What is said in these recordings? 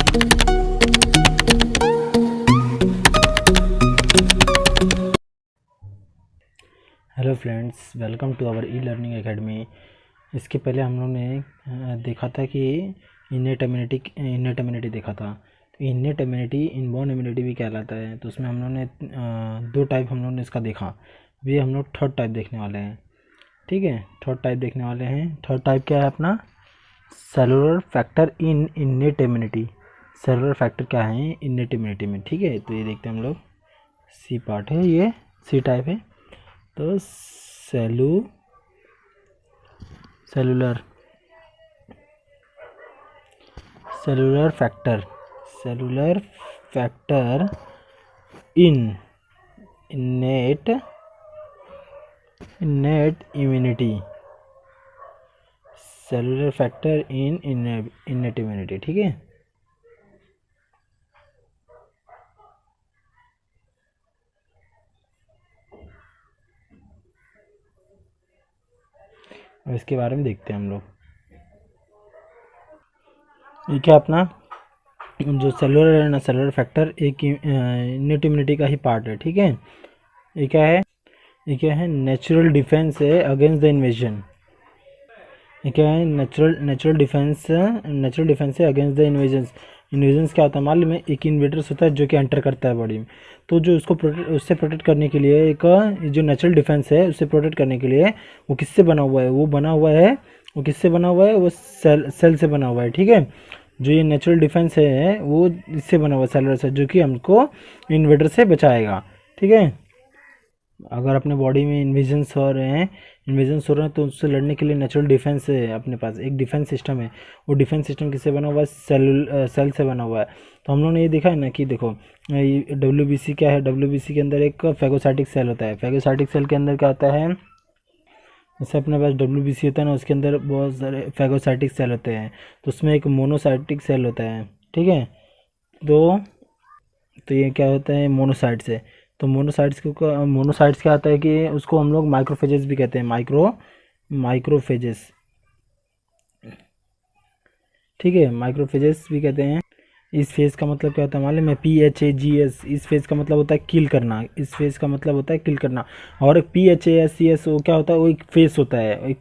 Hello friends, welcome to our e learning academy. इसके पहले हम लोग ने देखा था कि इनेट इम्यूनिटी देखा था। तो इनेट इम्यूनिटी इनबॉर्न इम्यूनिटी भी कहलाता है। तो उसमें हम लोग ने दो टाइप हम लोग ने इसका देखा। अभी हम लोग थर्ड टाइप देखने वाले हैं। ठीक है, थर्ड टाइप देखने वाले हैं। थर्ड टाइप क्या है अपना? Cellular factor in innate immunity. Cellular factor क्या है इनेट इम्यूनिटी में? ठीक है, तो ये देखते हैं हम लोग। सी पार्ट है, ये सी टाइप है। तो cellular factor in innate immunity. Cellular factor in innate immunity. ठीक है, और इसके बारे में देखते हैं हम लोग। ये क्या अपना जो सेलुलर है ना, सेलुलर फैक्टर एक इनेट इम्यूनिटी का ही पार्ट है। ठीक है, ये क्या है? ये क्या है? नेचुरल डिफेंस है अगेंस्ट द इन्वेजन। ये क्या है? नेचुरल डिफेंस है अगेंस्ट द इन्वेजन्स क्या होता है मालूम है? एक इन्वेडर्स होता है जो कि एंटर करता है बॉडी में। तो जो उससे प्रोटेक्ट करने के लिए एक जो नेचुरल डिफेंस है उससे प्रोटेक्ट करने के लिए वो किससे बना हुआ है? वो किससे बना हुआ है? वो सेल से बना हुआ है। ठीक है, जो ये नेचुरल डिफेंस है वो इससे बना हुआ है, सेलुलर से, जो कि हमको इन्वेडर से बचाएगा। ठीक है, अगर अपने बॉडी में इन्वेजन्स हो रहे हैं तो उससे लड़ने के लिए नेचुरल डिफेंस है अपने पास, एक डिफेंस सिस्टम है। वो डिफेंस सिस्टम किससे बना हुआ है? सेल से बना हुआ है। तो हम लोगों ने ये देखा है ना कि देखो WBC क्या है? WBC के अंदर एक फैगोसाइटिक सेल होता है। फैगोसाइटिक सेल के अंदर क्या होता है? जैसे अपने पास WBC होता है ना, उसके अंदर बहुत सारे फैगोसाइटिक सेल होते हैं। तो उसमें एक मोनोसाइटिक सेल होता है। ठीक है, तो ये क्या होता है? मोनोसाइट्स है। तो मोनोसाइट्स क्या होता है कि उसको हम लोग माइक्रोफेजेस भी कहते हैं। माइक्रोफेजेस। ठीक है, माइक्रोफेजेस भी कहते हैं। इस फेज का मतलब क्या होता है मालूम है? PHAGS। इस फेज का मतलब होता है किल करना। इस फेज का मतलब होता है किल करना। और PHASCS वो क्या होता है? वो एक फेस होता है।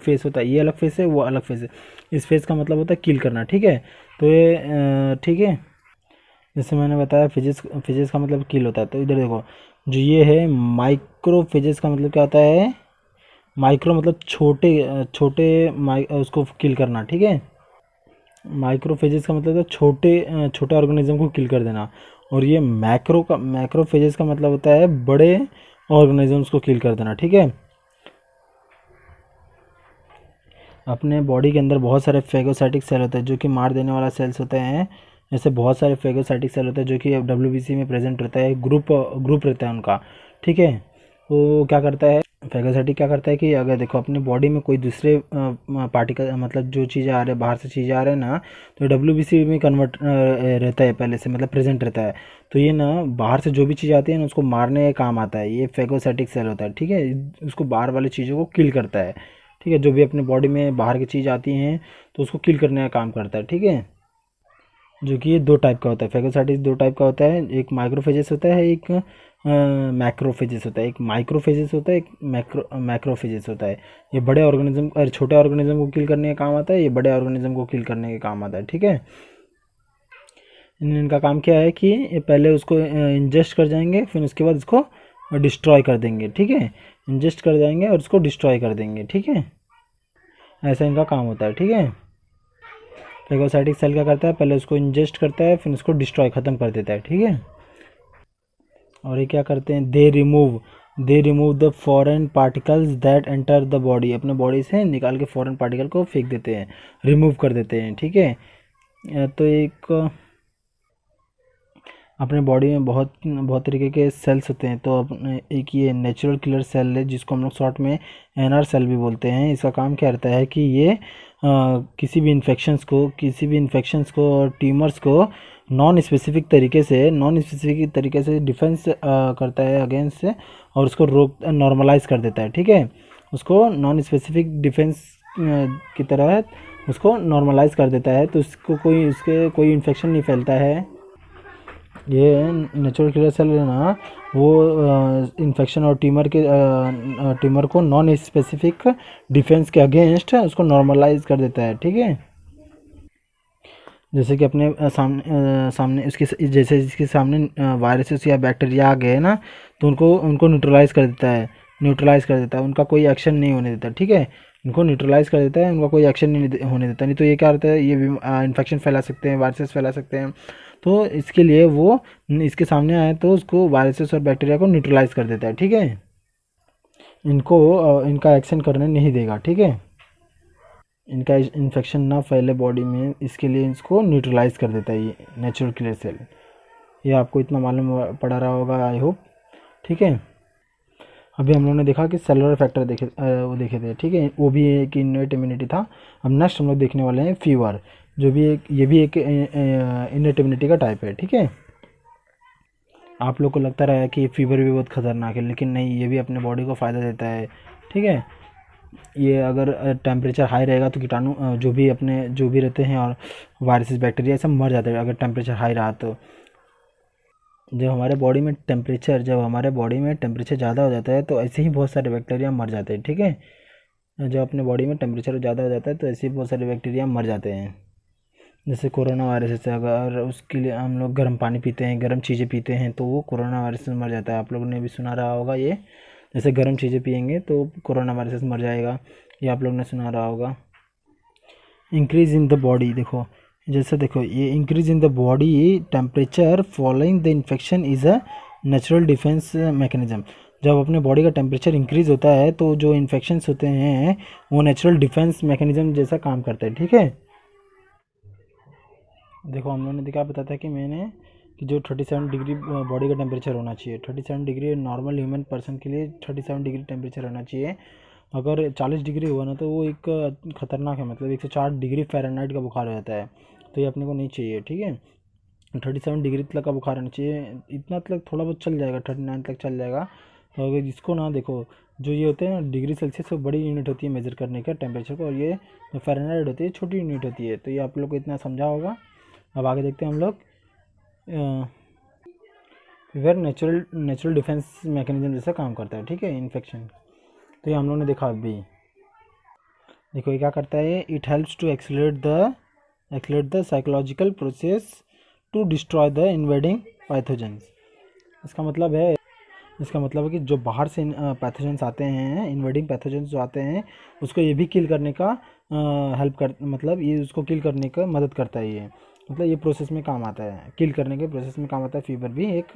ये अलग फेस है, वो अलग फेस है। इस फेज का मतलब होता है किल करना। ठीक है, तो ये ठीक है, जैसे मैंने बताया फिजिक्स का मतलब किल होता है। तो इधर देखो, जो ये है माइक्रोफेजेस का मतलब क्या होता है? माइक्रो मतलब उसको किल करना। ठीक है, माइक्रोफेजेस का मतलब है छोटे ऑर्गेनिज्म को किल कर देना। और ये मैक्रोफेजेस का मतलब होता है बड़े ऑर्गेनिजम्स को किल कर देना। ठीक है, अपने बॉडी के अंदर बहुत सारे फेगोसाइटिक सेल होते हैं जो कि मार देने वाला सेल्स होते हैं। जैसे बहुत सारे फेगोसाइटिक सेल होते हैं जो कि WBC में प्रेजेंट रहता है, ग्रुप रहता है उनका। ठीक है, वो क्या करता है? फैगोसाइटिक क्या करता है कि अगर देखो अपने बॉडी में कोई दूसरे पार्टिकल मतलब जो चीज़ें आ रहे हैं, बाहर से चीज़ें आ रहे हैं ना, तो WBC में कन्वर्ट रहता है पहले से, मतलब प्रेजेंट रहता है। तो ये ना बाहर से जो भी चीज़ आती है ना उसको मारने का काम आता है। ये फैगोसाइटिक सेल होता है। ठीक है, उसको बाहर वाली चीज़ों को किल करता है। ठीक है, जो भी अपने बॉडी में बाहर की चीज़ आती हैं तो उसको किल करने का काम करता है। ठीक है, जो कि ये दो टाइप का होता है। फैगोसाइटिस दो टाइप का होता है, एक माइक्रोफेजेस होता है, एक मैक्रोफेजेस होता है। एक माइक्रोफेजेस होता है, एक मैक्रोफेजेस होता है। ये बड़े ऑर्गेनिज्म और छोटे ऑर्गेनिज्म को किल करने का काम आता है, ये बड़े ऑर्गेनिज्म को किल करने का काम आता है। ठीक है, इनका काम क्या है कि ये पहले उसको इंजेस्ट कर जाएंगे, फिर उसके बाद इसको डिस्ट्रॉय कर देंगे। ठीक है, इंजेस्ट कर जाएंगे और उसको डिस्ट्रॉय कर देंगे। ठीक है, ऐसा इनका काम होता है। ठीक है, फेगोसाइटिक सेल क्या करता है? पहले उसको इंजेस्ट करता है, फिर उसको डिस्ट्रॉय ख़त्म कर देता है। ठीक है, और ये क्या करते हैं? They remove the foreign particles that enter the body. अपने बॉडी से निकाल के फॉरेन पार्टिकल को फेंक देते हैं, रिमूव कर देते हैं। ठीक है, तो एक अपने बॉडी में बहुत तरीके के सेल्स होते हैं। तो अपने एक ये नेचुरल किलर सेल है जिसको हम लोग शॉर्ट में NR सेल भी बोलते हैं। इसका काम क्या रहता है कि ये किसी भी इन्फेक्शंस को और ट्यूमर्स को नॉन स्पेसिफिक तरीके से डिफेंस करता है अगेंस्ट से, और उसको नॉर्मलाइज कर देता है। ठीक है, उसको नॉन स्पेसिफिक डिफेंस की तरह उसको नॉर्मलाइज कर देता है, तो उसको कोई इन्फेक्शन नहीं फैलता है। ये नेचुरल किलर सेल है ना, वो इन्फेक्शन और ट्यूमर को नॉन स्पेसिफिक डिफेंस के अगेंस्ट उसको नॉर्मलाइज कर देता है, ठीक है। जैसे कि अपने सामने उसके जैसे जिसके सामने वायरसेस या बैक्टीरिया आ गए ना, तो उनको उनको न्यूट्रलाइज कर देता है, उनका कोई एक्शन नहीं होने देता, ठीक है। उनको न्यूट्रलाइज कर देता है, उनका कोई एक्शन नहीं होने देता, नहीं तो ये क्या होता है, ये इन्फेक्शन फैला सकते हैं, वायरसेस फैला सकते हैं। तो इसके लिए वो इसके सामने आए तो उसको वायरसेस और बैक्टीरिया को न्यूट्रलाइज कर देता है, ठीक है। इनको इनका एक्शन करने नहीं देगा, ठीक है। इनका इन्फेक्शन ना फैले बॉडी में, इसके लिए इसको न्यूट्रलाइज कर देता है ये नेचुरल किलर सेल। ये आपको इतना मालूम पड़ा रहा होगा, आई होप, ठीक है। अभी हम लोगों ने देखा कि सेलुलर फैक्टर देखे थे, ठीक है, वो भी एक इननेट इम्यूनिटी था। अब नेक्स्ट हम लोग देखने वाले हैं फीवर, जो भी ये भी एक इननेट इम्यूनिटी का टाइप है, ठीक है। आप लोग को लगता रहा कि फीवर भी बहुत खतरनाक है, लेकिन नहीं, ये भी अपने बॉडी को फ़ायदा देता है, ठीक है। ये अगर टेम्परेचर हाई रहेगा तो कीटाणु जो भी रहते हैं और वायरसेस बैक्टीरिया सब मर जाते हैं अगर टेम्परेचर हाई रहा तो। जब हमारे बॉडी में टेम्परेचर ज़्यादा हो जाता है तो ऐसे ही बहुत सारे बैक्टीरिया मर जाते हैं, ठीक है। जब अपने बॉडी में टेम्परेचर ज़्यादा हो जाता है तो ऐसे ही बहुत सारे बैक्टीरिया मर जाते हैं। जैसे कोरोना वायरस से अगर उसके लिए हम लोग गर्म पानी पीते हैं, गर्म चीज़ें पीते हैं, तो वो कोरोना वायरस से मर जाता है। आप लोगों ने भी सुना रहा होगा ये, जैसे गर्म चीज़ें पियेंगे तो कोरोना वायरस से मर जाएगा, ये आप लोग ने सुना रहा होगा। इंक्रीज इन द बॉडी, देखो जैसे देखो ये increase in the body temperature following the infection is a natural defence mechanism. जब अपने बॉडी का टेम्परेचर इंक्रीज होता है तो जो इन्फेक्शंस होते हैं वो नेचुरल डिफेंस मैकेनिज्म जैसा काम करते हैं, ठीक है। देखो हम लोगों ने देखा बताया था कि जो 37 डिग्री बॉडी का टेम्परेचर होना चाहिए, 37 डिग्री नॉर्मल ह्यूमन पर्सन के लिए 37 डिग्री टेम्परेचर होना चाहिए। अगर 40 डिग्री हुआ ना तो वो एक ख़तरनाक है, मतलब 104 डिग्री फ़ारेनहाइट का बुखार हो जाता है, तो ये अपने को नहीं चाहिए, ठीक है। 37 डिग्री तक का बुखार होना चाहिए, इतना तक थोड़ा बहुत चल जाएगा, 39 तक चल जाएगा। तो अगर जिसको ना देखो, जो ये होते हैं डिग्री सेल्सियस, वो बड़ी यूनिट होती है मेज़र करने का टेम्परेचर को, और ये फ़ारेनहाइट होती है छोटी यूनिट होती है। तो ये आप लोग को इतना समझा होगा। अब आगे देखते हैं हम लोग। फीवर नेचुरल डिफेंस मैकेनिज्म जैसा काम करता है, ठीक है, इन्फेक्शन। तो ये हम लोग ने देखा। अभी देखो ये क्या करता है, it helps to accelerate the psychological process to destroy the invading pathogens. इसका मतलब है कि जो बाहर से पैथोजेंस आते हैं, इन्वेडिंग पैथोजेंस जो आते हैं, उसको ये भी किल करने का मतलब ये उसको किल करने का मदद करता है ये, मतलब ये प्रोसेस में काम आता है, किल करने के प्रोसेस में काम आता है फीवर भी एक,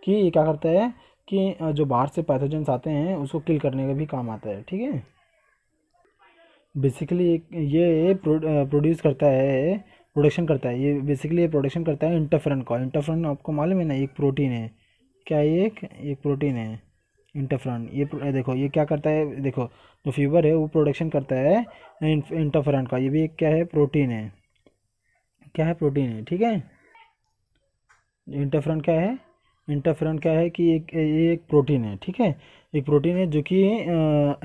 कि ये क्या करता है कि जो बाहर से पैथोजेंस आते हैं उसको किल करने का भी काम आता है, ठीक है। बेसिकली ये प्रोडक्शन करता है, ये बेसिकली ये प्रोडक्शन करता है इंटरफेरॉन का। इंटरफेरॉन आपको मालूम है ना, एक प्रोटीन है, क्या है ये, एक प्रोटीन है इंटरफेरॉन। देखो ये क्या करता है, देखो जो फीवर है वो प्रोडक्शन करता है इंटरफेरॉन का, ये भी एक क्या है, प्रोटीन है, प्रोटीन है, ठीक है। इंटरफेरॉन क्या है कि ये एक प्रोटीन है, ठीक है, एक प्रोटीन है जो कि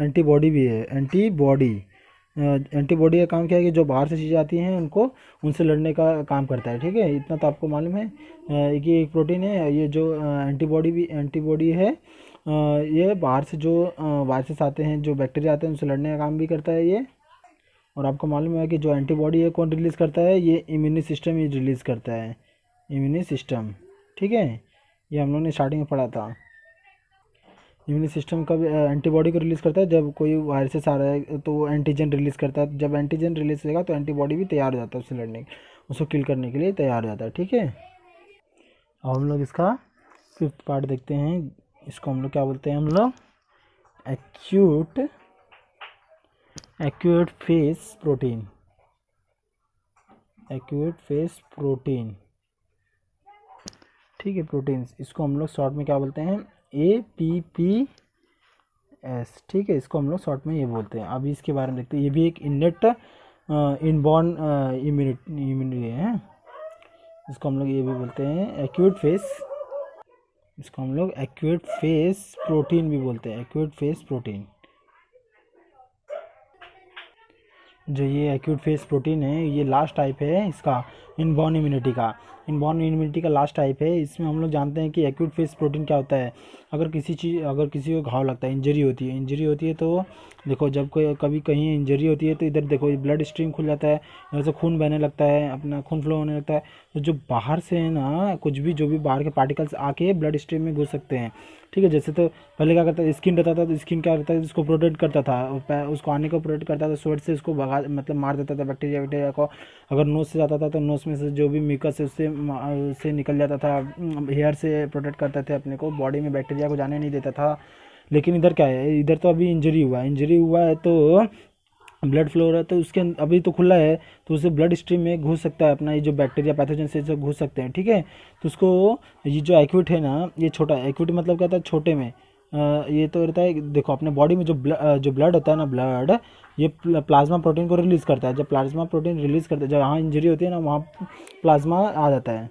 एंटीबॉडी भी है। एंटीबॉडी का काम क्या है कि जो बाहर से चीज़ें आती हैं उनसे लड़ने का काम करता है, ठीक है। इतना तो आपको मालूम है कि एक प्रोटीन है। ये जो एंटीबॉडी है, ये बाहर से जो वायरसेस आते हैं, जो बैक्टीरिया आते हैं, उनसे लड़ने का काम भी करता है ये। और आपको मालूम है कि जो एंटीबॉडी है कौन रिलीज़ करता है, ये इम्यूनी सिस्टम ही रिलीज़ करता है, इम्यूनी सिस्टम, ठीक है। ये हम लोगों ने स्टार्टिंग में पढ़ा था। इम्यूनी सिस्टम कब एंटीबॉडी को रिलीज़ करता है, जब कोई वायरसेस आ रहा है तो वो एंटीजन रिलीज़ करता है। जब एंटीजन रिलीज़ होगा तो एंटीबॉडी भी तैयार हो जाता है उससे लड़ने, उसको किल करने के लिए तैयार हो जाता है, ठीक है। अब हम लोग इसका 5th पार्ट देखते हैं। इसको हम लोग क्या बोलते हैं, हम लोग एक्यूट फेस प्रोटीन, ठीक है, प्रोटीन्स। इसको हम लोग शॉर्ट में क्या बोलते हैं, APPS, ठीक है, इसको हम लोग शॉर्ट में ये बोलते हैं। अभी इसके बारे में देखते हैं। ये भी एक इननेट इनबॉर्न इम्यूनिटी है। इसको हम लोग ये भी बोलते हैं एक्यूट फेस प्रोटीन भी बोलते हैं, एक्यूट फेस प्रोटीन। जो ये एक्यूट फेस प्रोटीन है, ये लास्ट टाइप है इसका इनबॉर्न इम्यूनिटी का। इनबॉर्न इम्यूनिटी का लास्ट टाइप है। इसमें हम लोग जानते हैं कि एक्यूट फेस प्रोटीन क्या होता है। अगर किसी को घाव लगता है, इंजरी होती है तो देखो, जब कोई कभी कहीं इंजरी होती है तो इधर देखो ब्लड स्ट्रीम खुल जाता है, इधर से खून बहने लगता है, अपना खून फ्लो होने लगता है। तो जो बाहर से है ना, कुछ भी जो भी बाहर के पार्टिकल्स आके ब्लड स्ट्रीम में घुस सकते हैं, ठीक है। जैसे तो पहले क्या करता था, स्किन रहता था तो स्किन क्या रहता है, उसको प्रोटेक्ट करता था, उसको आने को प्रोटेक्ट करता था, स्वेट से उसको भगा, मतलब मार देता था बैक्टीरिया वैक्टीरिया को। अगर नोज से जाता था तो नोज में से जो भी म्यूकस है उससे निकल जाता था। हेयर से प्रोटेक्ट करते थे अपने को, बॉडी में बैक्टीरिया को जाने नहीं देता था। लेकिन इधर क्या है, इधर तो अभी इंजरी हुआ है तो ब्लड फ्लो हो रहा है, तो उसके अभी तो खुला है, तो उसे ब्लड स्ट्रीम में घुस सकता है अपना ये जो बैक्टीरिया पैथोजन से जो घुस सकते हैं, ठीक है। तो उसको, ये जो एक्यूट है ना, ये छोटा एक्यूट मतलब क्या होता है, छोटे में ये तो रहता है। देखो अपने बॉडी में जो ब्लड होता है ना, ब्लड ये प्लाज्मा प्रोटीन को रिलीज़ करता है। जब प्लाज्मा प्रोटीन रिलीज़ करता है, जब वहाँ इंजरी होती है ना, वहाँ प्लाज्मा आ जाता है।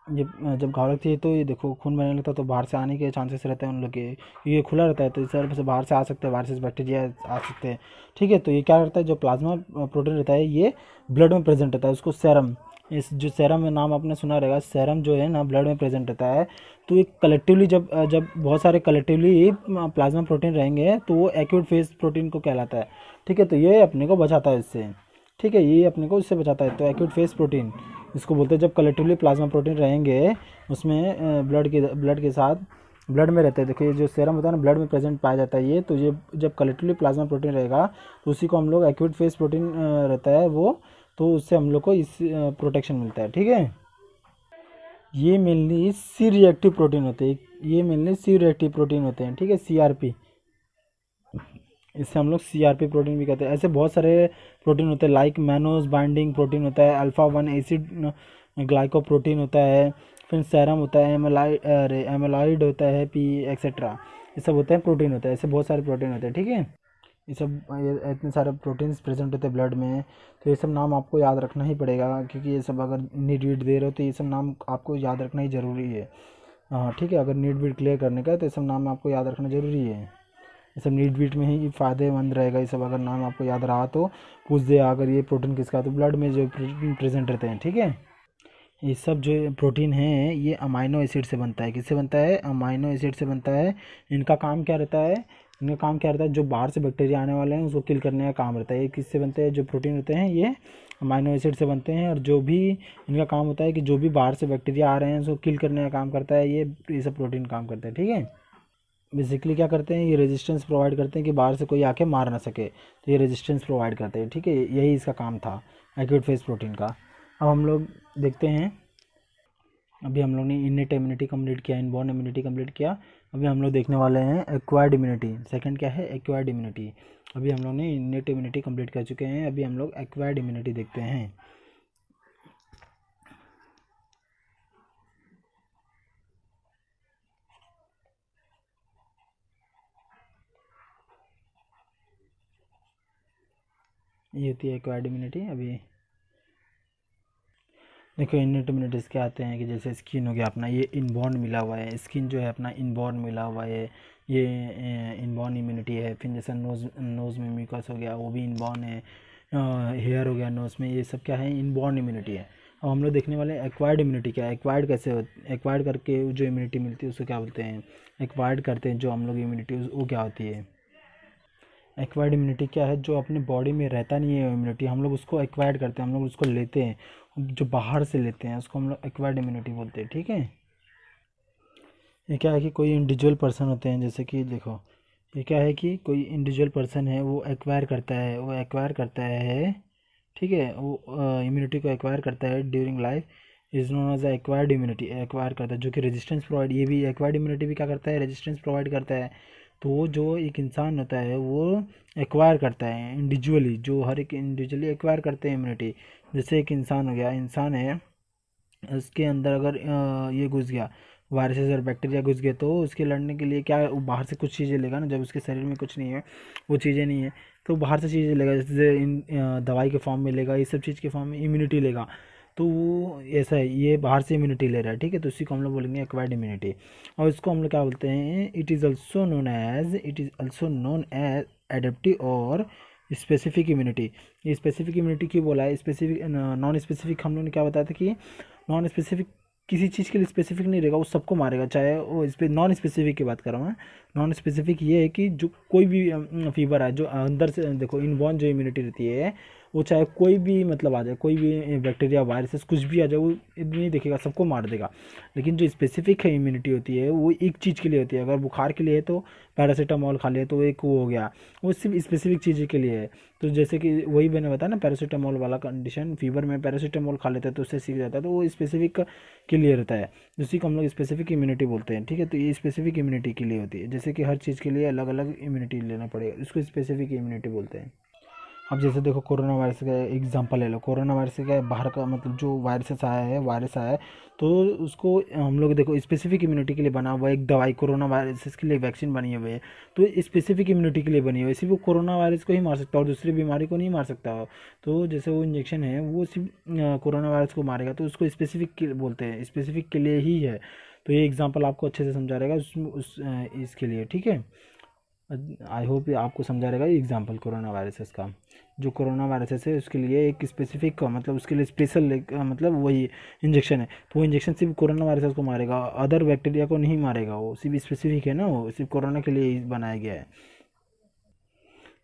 ये जब घाव लगती है तो ये देखो खून बहने लगता है, तो बाहर से आने के चांसेस रहते हैं उन लोग के, ये खुला रहता है तो इस तरह से बाहर से आ सकते हैं, वायरसेस बैक्टीरिया आ सकते हैं, ठीक है। तो ये क्या रहता है, जो प्लाज्मा प्रोटीन रहता है ये ब्लड में प्रेजेंट रहता है, उसको सेरम, इस जो सेरम में नाम आपने सुना रहेगा, सेरम जो है ना ब्लड में प्रेजेंट रहता है। तो ये कलेक्टिवली जब बहुत सारे कलेक्टिवली प्लाज्मा प्रोटीन रहेंगे तो वो एक्यूट फेज प्रोटीन को कहलाता है, ठीक है। तो ये अपने को बचाता है इससे, ठीक है, ये अपने को इससे बचाता है। तो एक्यूट फेज प्रोटीन इसको बोलते हैं, जब कलेक्टिवली प्लाज्मा प्रोटीन रहेंगे उसमें ब्लड के साथ, ब्लड में रहते हैं। देखो ये जो सेरम होता है ना, ब्लड में प्रेजेंट पाया जाता है ये, तो ये जब कलेक्टिवली प्लाज्मा प्रोटीन रहेगा तो उसी को हम लोग एक्यूट फेज प्रोटीन रहता है वो, तो उससे हम लोग को इस प्रोटेक्शन मिलता है, ठीक है। ये मेनली सी रिएक्टिव प्रोटीन होते हैं, ये मेनली सी रिएक्टिव प्रोटीन होते हैं, ठीक है, सीआरपी। इससे हम लोग सीआरपी प्रोटीन भी कहते हैं। ऐसे बहुत सारे प्रोटीन होते हैं, लाइक मैनोज बाइंडिंग प्रोटीन होता है, अल्फा 1 एसिड ग्लाइकोप्रोटीन होता है, फिर सेरम होता है, एमेलाइड होता है, पी एक्सेट्रा, ये सब होते हैं प्रोटीन होता है। ऐसे बहुत सारे प्रोटीन होते हैं, ठीक है। ये इतने सारे प्रोटीन्स प्रेजेंट होते हैं ब्लड में, तो ये सब नाम आपको याद रखना ही पड़ेगा, क्योंकि ये सब अगर नीट वीट दे रहे हो तो ये सब नाम आपको याद रखना ही ज़रूरी है। हाँ ठीक है, अगर नीट वीट क्लियर करने का है तो ये सब नाम आपको याद रखना ज़रूरी है। ये सब नीट वीट में ही फ़ायदेमंद रहेगा, ये सब अगर नाम आपको याद रहा तो पूछ दे, अगर ये प्रोटीन किसका है, तो ब्लड में जो प्रोटीन प्रेजेंट रहते हैं, ठीक है। ये सब जो प्रोटीन है ये अमाइनो एसिड से बनता है। किससे बनता है, अमाइनो एसिड से बनता है। इनका काम क्या रहता है, इनका काम क्या रहता है, जो बाहर से बैक्टीरिया आने वाले हैं उसको किल करने का काम रहता है। ये किससे बनते हैं, जो प्रोटीन होते हैं ये अमाइनो एसिड से बनते हैं। और जो भी इनका काम होता है कि जो भी बाहर से बैक्टीरिया आ रहे हैं उसको किल करने का काम करता है, ये सब प्रोटीन काम करते हैं, ठीक है। बेसिकली क्या करते हैं, ये रेजिस्टेंस प्रोवाइड करते हैं कि बाहर से कोई आके मार ना सके, तो ये रेजिस्टेंस प्रोवाइड करते हैं, ठीक है। यही इसका काम था एक्यूट फेज प्रोटीन का। अब हम लोग देखते हैं, अभी हम लोग ने इनेट इम्यूनिटी कंप्लीट किया, इनबॉर्न इम्यूनिटी कंप्लीट किया। अभी हम लोग देखने वाले हैं एक्वायर्ड इम्यूनिटी। सेकंड क्या है, एक्वायर्ड इम्यूनिटी। अभी हम लोग ने इनेट इम्यूनिटी कंप्लीट कर चुके हैं, अभी हम लोग एक्वायर्ड इम्यूनिटी देखते हैं। ये होती है एक्वायर्ड इम्यूनिटी। अभी देखो इनेट इम्यूनिटीज़ क्या आते हैं कि जैसे स्किन हो गया अपना, ये इनबॉर्न मिला हुआ है, स्किन जो है अपना इनबॉर्न मिला हुआ है, ये इनबॉर्न इम्यूनिटी है। फिर जैसे नोज़ में म्यूकस हो गया, वो भी इनबॉर्न है। हेयर हो गया नोज़ में, ये सब क्या है, इनबॉर्न इम्यूनिटी है। अब हम लोग देखने वाले एक्वायर्ड इम्यूनिटी क्या है, एक्वायर्ड कैसे एक्वायर्ड करके जो इम्यूनिटी मिलती है उसको क्या बोलते हैं, एक्वायर्ड करते हैं जो हम लोग इम्यूनिटी, वो क्या होती है। एक्वायर्ड इम्यूनिटी क्या है, जो अपने बॉडी में रहता नहीं है इम्यूनिटी, हम लोग उसको एक्वायर्ड करते हैं, हम लोग उसको लेते हैं, जो बाहर से लेते हैं उसको हम लोग एक्वायर्ड इम्यूनिटी बोलते हैं, ठीक है। ये क्या है कि कोई इंडिविजुअल पर्सन होते हैं, जैसे कि देखो ये क्या है कि कोई इंडिविजुअल पर्सन है, वो एक्वायर करता है, ठीक है, वो इम्यूनिटी को एक्वायर करता है during life, is known as acquired immunity. Acquire करता है जो कि रेजिस्टेंस प्रोवाइड, ये भी एक्वायर्ड इम्यूनिटी भी क्या करता है, रेजिस्टेंस प्रोवाइड करता है। तो वो जो एक इंसान होता है वो एक्वायर करता है इंडिविजुअली, जो हर एक इंडिविजुअली एक्वायर करते हैं इम्यूनिटी। जैसे एक इंसान हो गया, इंसान है, उसके अंदर अगर ये घुस गया, वायरसेस और बैक्टीरिया घुस गए, तो उसके लड़ने के लिए क्या, वो बाहर से कुछ चीज़ें लेगा ना, जब उसके शरीर में कुछ नहीं है, वो चीज़ें नहीं है, तो बाहर से चीज़ें लेगा, जैसे इन दवाई के फॉर्म में लेगा, ये सब चीज़ के फॉर्म में इम्यूनिटी लेगा। तो वो ऐसा है, ये बाहर से इम्यूनिटी ले रहा है, ठीक है, तो उसी को हम लोग बोलेंगे एक्वायर्ड इम्यूनिटी। और इसको हम लोग क्या बोलते हैं, it is also known as adaptive और स्पेसिफिक इम्यूनिटी। ये स्पेसिफिक इम्यूनिटी क्यों बोला है? स्पेसिफिक नॉन स्पेसिफिक हम लोगों ने क्या बताया था कि नॉन स्पेसिफिक किसी चीज़ के लिए स्पेसिफिक नहीं रहेगा, वो सबको मारेगा, चाहे वो इस पर नॉन स्पेसिफिक की बात कर रहा हूँ मैं। नॉन स्पेसिफिक ये है कि जो कोई भी फीवर है जो अंदर से देखो इनबॉर्न जो इम्यूनिटी रहती है वो चाहे कोई भी मतलब आ जाए, कोई भी बैक्टीरिया वायरसेस कुछ भी आ जाए, वो नहीं देखेगा, सबको मार देगा। लेकिन जो स्पेसिफिक है इम्यूनिटी होती है वो एक चीज़ के लिए होती है। अगर बुखार के लिए है तो पैरासीटामोल खा लिया तो एक वो हो गया, वो सिर्फ स्पेसिफिक चीज़ के लिए है। तो जैसे कि वही मैंने बताया ना पैरासीटामोल वाला कंडीशन, फीवर में पैरासीटामोल खा लेते हैं तो उससे सीख जाता है, तो वो स्पेसिफिक के लिए रहता है, जिसी को हम लोग स्पेसिफिक इम्यूनिटी बोलते हैं। ठीक है, तो ये स्पेसिफिक इम्यूनिटी के लिए होती है, जैसे कि हर चीज़ के लिए अलग अलग इम्यूनिटी लेना पड़ेगा, इसको स्पेसिफिक इम्यूनिटी बोलते हैं। अब जैसे देखो कोरोना वायरस का एग्जांपल ले लो। कोरोना वायरस का बाहर का मतलब जो वायरस आया है तो उसको हम लोग देखो स्पेसिफिक इम्यूनिटी के लिए बना हुआ एक दवाई, कोरोना वायरस के लिए वैक्सीन बनी हुई है, तो स्पेसिफिक इम्यूनिटी के लिए बनी हुई है, सिर्फ वो कोरोना वायरस को ही मार सकता है और दूसरी बीमारी को नहीं मार सकता हो। तो जैसे वो इंजेक्शन है वो सिर्फ कोरोना वायरस को मारेगा, तो उसको स्पेसिफिक बोलते हैं, स्पेसिफिक के लिए ही है। तो ये एग्जाम्पल आपको अच्छे से समझा रहेगा इसके लिए। ठीक है, आई होप ये आपको समझा रहेगा ये एग्जाम्पल कोरोना वायरसेस का। जो कोरोना वायरसेस है उसके लिए एक स्पेसिफिक का मतलब उसके लिए स्पेशल मतलब वही इंजेक्शन है, तो वो इंजेक्शन सिर्फ कोरोना वायरसेस को मारेगा, अदर बैक्टीरिया को नहीं मारेगा, वो सिर्फ स्पेसिफिक है ना, वो सिर्फ कोरोना के लिए ही बनाया गया है।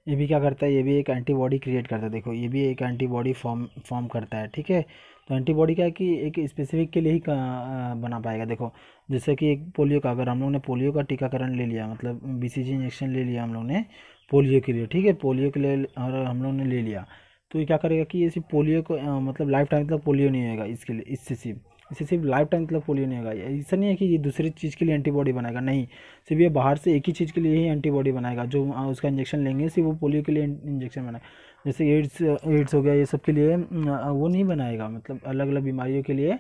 ये भी क्या करता है, ये भी एक एंटीबॉडी क्रिएट करता है। देखो ये भी एक एंटीबॉडी फॉर्म फॉर्म करता है। ठीक है, तो एंटीबॉडी क्या है कि एक स्पेसिफिक के लिए ही बना पाएगा। देखो जैसे कि एक पोलियो का, अगर हम लोग ने पोलियो का टीकाकरण ले लिया, मतलब बीसीजी इंजेक्शन ले लिया हम लोग ने पोलियो के लिए, ठीक है, पोलियो के लिए और हम लोग ने ले लिया, तो ये क्या करेगा कि ये सिर्फ पोलियो को मतलब लाइफ टाइम तक पोलियो नहीं होगा इसके लिए, इससे सिर्फ लाइफ टाइम तक पोलियो नहीं होगा। ऐसा नहीं है कि ये दूसरी चीज़ के लिए एंटीबॉडी बनाएगा, नहीं, सिर्फ ये बाहर से एक ही चीज़ के लिए ही एंटीबॉडी बनाएगा। जो उसका इंजेक्शन लेंगे सिर्फ वो पोलियो के लिए इंजेक्शन बनाएगा। जैसे एड्स हो गया, ये सब के लिए वो नहीं बनाएगा, मतलब अलग अलग बीमारियों के लिए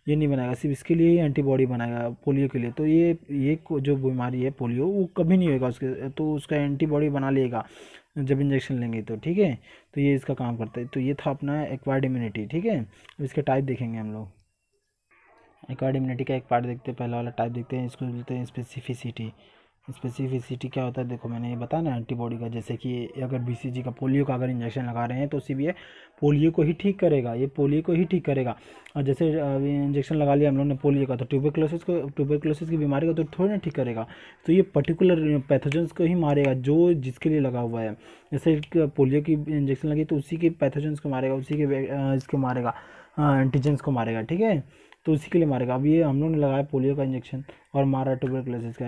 ये नहीं बनाएगा, सिर्फ इसके लिए ही एंटीबॉडी बनाएगा पोलियो के लिए। तो ये जो बीमारी है पोलियो वो कभी नहीं होगा उसके, तो उसका एंटीबॉडी बना लेगा जब इंजेक्शन लेंगे तो। ठीक है, तो ये इसका काम करता है। तो ये था अपना एक्वायर्ड इम्यूनिटी। ठीक है, अब इसके टाइप देखेंगे हम लोग। एक्वायर्ड इम्यूनिटी का एक पार्ट देखते हैं, पहला वाला टाइप देखते हैं, इसको बोलते हैं स्पेसिफिसिटी। स्पेसिफिसिटी क्या होता है, देखो मैंने ये बताया ना एंटीबॉडी का, जैसे कि अगर बीसीजी का पोलियो का अगर इंजेक्शन लगा रहे हैं तो सिर्फ ये पोलियो को ही ठीक करेगा, ये पोलियो को ही ठीक करेगा। और जैसे इंजेक्शन लगा लिया हम लोग ने पोलियो का, तो ट्यूबरक्लोसिस की बीमारी को तो थोड़ी ना ठीक करेगा, तो ये पर्टिकुलर पैथोजेंस को ही मारेगा जो जिसके लिए लगा हुआ है। जैसे पोलियो की इंजेक्शन लगी तो उसी के पैथोजेंस को मारेगा, उसी के इसको मारेगा, एंटीजेंस को मारेगा। ठीक है, तो उसी के लिए मारेगा। अब ये हम लोग ने लगाया पोलियो का इंजेक्शन और मारा ट्यूबरक्लोसिस का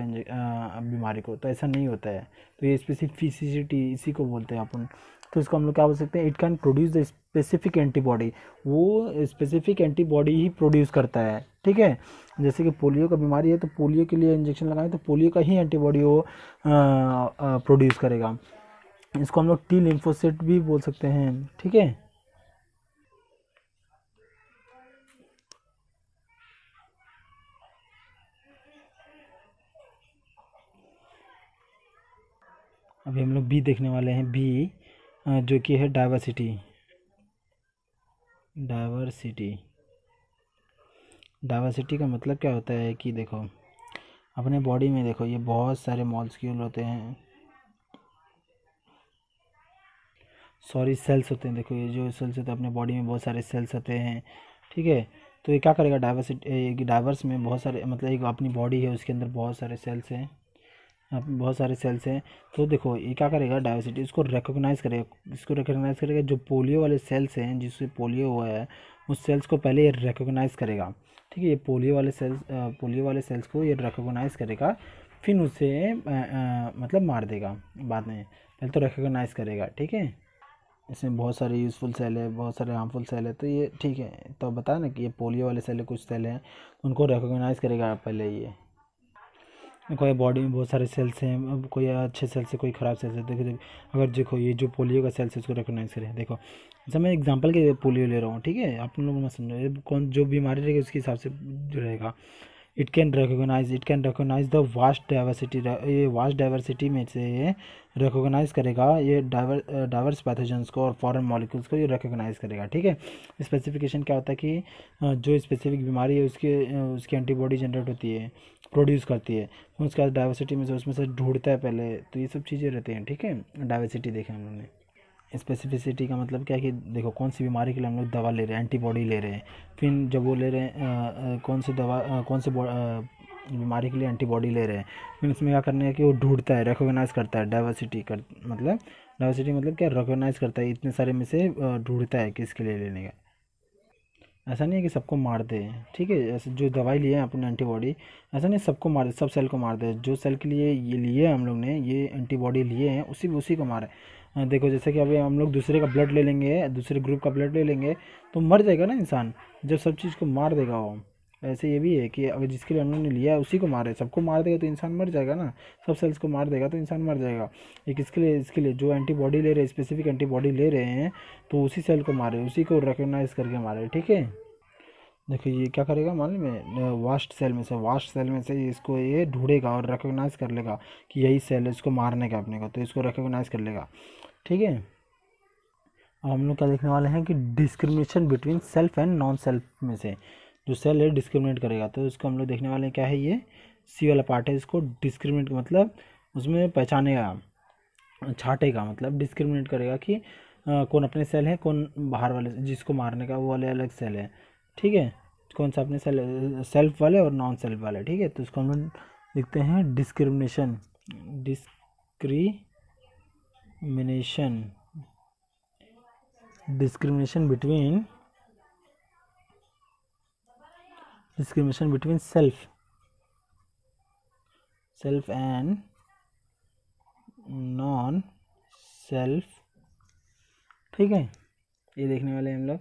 बीमारी को, तो ऐसा नहीं होता है। तो ये स्पेसिफिसिटी इसी को बोलते हैं अपन। तो इसको हम लोग क्या बोल सकते हैं, it can produce the specific antibody, वो स्पेसिफिक एंटीबॉडी ही प्रोड्यूस करता है। ठीक है, जैसे कि पोलियो का बीमारी है तो पोलियो के लिए इंजेक्शन लगाएं तो पोलियो का ही एंटीबॉडी वो प्रोड्यूस करेगा। इसको हम लोग टी लिम्फोसाइट भी बोल सकते हैं। ठीक है, अभी हम लोग बी देखने वाले हैं। बी जो कि है डाइवर्सिटी। डाइवर्सिटी डाइवर्सिटी का मतलब क्या होता है कि देखो अपने बॉडी में देखो ये बहुत सारे मॉलिक्यूल होते हैं, सॉरी सेल्स होते हैं। देखो ये जो सेल्स होते हैं अपने बॉडी में बहुत सारे सेल्स होते हैं। ठीक है, तो ये क्या करेगा, डाइवर्सिटी डाइवर्स में बहुत सारे मतलब एक अपनी बॉडी है उसके अंदर बहुत सारे सेल्स हैं, बहुत सारे सेल्स हैं। तो देखो ये क्या करेगा, डाइवर्सिटी इसको रिकॉग्नाइज करेगा, जो पोलियो वाले सेल्स हैं जिससे पोलियो हुआ है उस सेल्स को पहले ये रिकॉग्नाइज करेगा। ठीक है, ये पोलियो वाले सेल्स को ये रिकॉग्नाइज करेगा, फिर उसे मतलब मार देगा बाद में, पहले तो रिकॉग्नाइज करेगा। ठीक है, इसमें बहुत सारे यूज़फुल सेल है, बहुत सारे हार्मफुल सेल है, तो ये ठीक है। तो बताया ना कि ये पोलियो वाले सेल है, कुछ सेल हैं उनको रिकॉग्नाइज करेगा पहले ये। कोई बॉडी में बहुत सारे सेल्स हैं, अब कोई अच्छे सेल्स है कोई ख़राब सेल्स है। अगर देखो ये जो पोलियो का सेल्स है उसको रिकॉग्नाइज करें। देखो जैसे मैं एग्जांपल के पोलियो ले रहा हूँ, ठीक है, आप लोग मत समझो, ये कौन जो बीमारी रहेगी उसके हिसाब से जो रहेगा। It can recognise the vast diversity, ये वास्ट डाइवर्सिटी में से ये रिकॉग्नाइज करेगा ये डाइवर्स पैथोजेंस को और फॉरेन मॉलिक्यूल्स को ये रिकॉग्नाइज करेगा। ठीक है, स्पेसिफिकेशन क्या होता है कि जो स्पेसिफिक बीमारी है उसकी एंटीबॉडी जनरेट होती है, प्रोड्यूस करती है, उसके बाद डाइवर्सिटी में से उसमें से ढूंढता है पहले, तो ये सब चीज़ें रहती हैं। ठीक है, डाइवर्सिटी देखें हम लोगों ने। स्पेसिफिसिटी का मतलब क्या है कि देखो कौन सी बीमारी के लिए हम लोग दवा ले रहे हैं, एंटीबॉडी ले रहे हैं, फिर जब वो ले रहे हैं कौन सी दवा कौन सी बीमारी के लिए एंटीबॉडी ले रहे हैं, फिर उसमें क्या करना है कि वो ढूंढता है, रिकॉग्नाइज करता है, डाइवर्सिटी मतलब क्या, रिकॉग्नाइज करता है, इतने सारे में से ढूंढता है किसके लिए लेने का। ऐसा नहीं है कि सबको मार दे, ठीक है, ऐसे जो दवाई लिए हैं अपने एंटीबॉडी, ऐसा नहीं सबको मार दे, सब सेल को मार दे, जो सेल के लिए ये लिए हम लोग ने ये एंटीबॉडी लिए हैं उसी को मारे। देखो जैसे कि अभी हम लोग दूसरे का ब्लड ले लेंगे, दूसरे ग्रुप का ब्लड ले लेंगे तो मर जाएगा ना इंसान, जब सब चीज़ को मार देगा वो। ऐसे ये भी है कि अगर जिसके लिए हम लोग ने लिया है उसी को मारे, सबको मार देगा तो इंसान मर जाएगा ना, सब सेल्स को मार देगा तो इंसान मर जाएगा। एक इसके लिए जो एंटीबॉडी ले रहे हैं, स्पेसिफिक एंटीबॉडी ले रहे हैं, तो उसी सेल को मारे, उसी को रिकॉग्नाइज करके मारे, ठीक है। देखिए ये क्या करेगा, मालूम है, वास्ट सेल में से इसको ये ढूंढेगा और रिकॉग्नाइज कर लेगा कि यही सेल है, इसको मारने का अपने को, तो इसको रिकॉग्नाइज कर लेगा, ठीक है। अब हम लोग क्या देखने वाले हैं कि discrimination between self and non self में से जो सेल है डिस्क्रिमिनेट करेगा, तो इसको हम लोग देखने वाले हैं क्या है, ये सी वाला पार्ट है, इसको डिस्क्रिमिनेट मतलब उसमें पहचानेगा, छाटेगा, मतलब डिस्क्रिमिनेट करेगा कि कौन अपने सेल है, कौन बाहर वाले जिसको मारने का वो वाले अलग सेल है, ठीक है, कौन सा अपने सेल, सेल्फ वाले और नॉन सेल्फ वाले, ठीक है। तो इसको हम लोग लिखते हैं discrimination between self and non self, ठीक है, ये देखने वाले हैं हम लोग।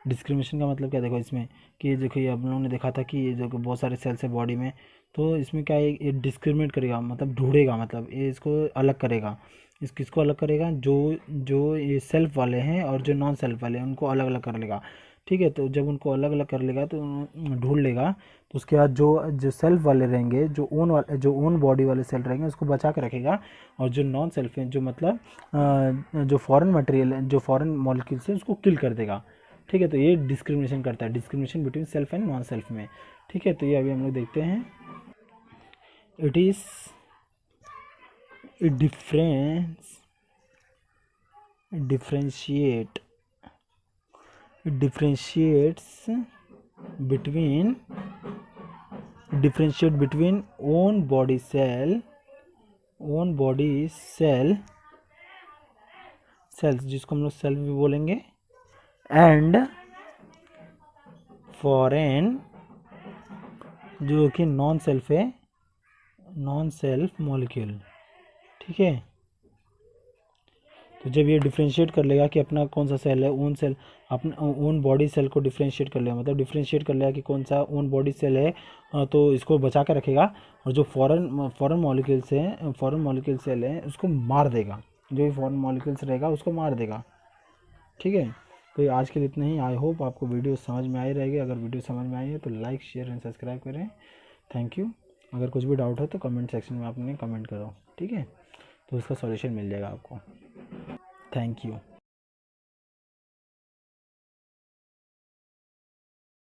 डिस्क्रिमिनेशन का मतलब क्या, देखो इसमें कि देखो ये हम लोगों ने देखा था कि ये जो बहुत सारे सेल्स है बॉडी में, तो इसमें क्या है, ये डिस्क्रिमिनेट करेगा मतलब ढूंढेगा, मतलब ये इसको अलग करेगा, इस किसको अलग करेगा, जो जो ये सेल्फ वाले हैं और जो नॉन सेल्फ वाले हैं उनको अलग अलग कर लेगा, ठीक है। तो जब उनको अलग अलग कर लेगा तो ढूंढ लेगा, तो उसके बाद जो जो सेल्फ वाले रहेंगे, जो ओन बॉडी वाले सेल रहेंगे उसको बचा के रखेगा, और जो नॉन सेल्फ हैं, जो मतलब जो फॉरेन मटेरियल है, जो फॉरेन मॉलिक्यूल्स है उसको किल कर देगा, ठीक है। तो ये डिस्क्रिमिनेशन करता है, discrimination between self and non self में, ठीक है। तो ये अभी हम लोग देखते हैं, it is differentiates between own body cells जिसको हम लोग सेल्फ भी बोलेंगे, एंड फॉरेन जो कि नॉन सेल्फ मॉलिक्यूल, ठीक है। तो जब ये डिफ्रेंशिएट कर लेगा कि अपना कौन सा सेल है, ओन सेल, अपना ओन बॉडी सेल को डिफ्रेंशिएट कर लेगा, मतलब डिफ्रेंशिएट कर लेगा कि कौन सा ओन बॉडी सेल है, तो इसको बचा कर रखेगा, और जो फॉरेन मॉलिक्यूल सेल है उसको मार देगा, जो भी फॉरेन मॉलिक्यूल्स रहेगा उसको मार देगा, ठीक है। तो आज के लिए इतना ही। आई होप आपको वीडियो समझ में आई रहेगी, अगर वीडियो समझ में आई है तो लाइक शेयर एंड सब्सक्राइब करें, थैंक यू। अगर कुछ भी डाउट है तो कमेंट सेक्शन में आपने कमेंट करो, ठीक है, तो उसका सॉल्यूशन मिल जाएगा आपको, थैंक यू।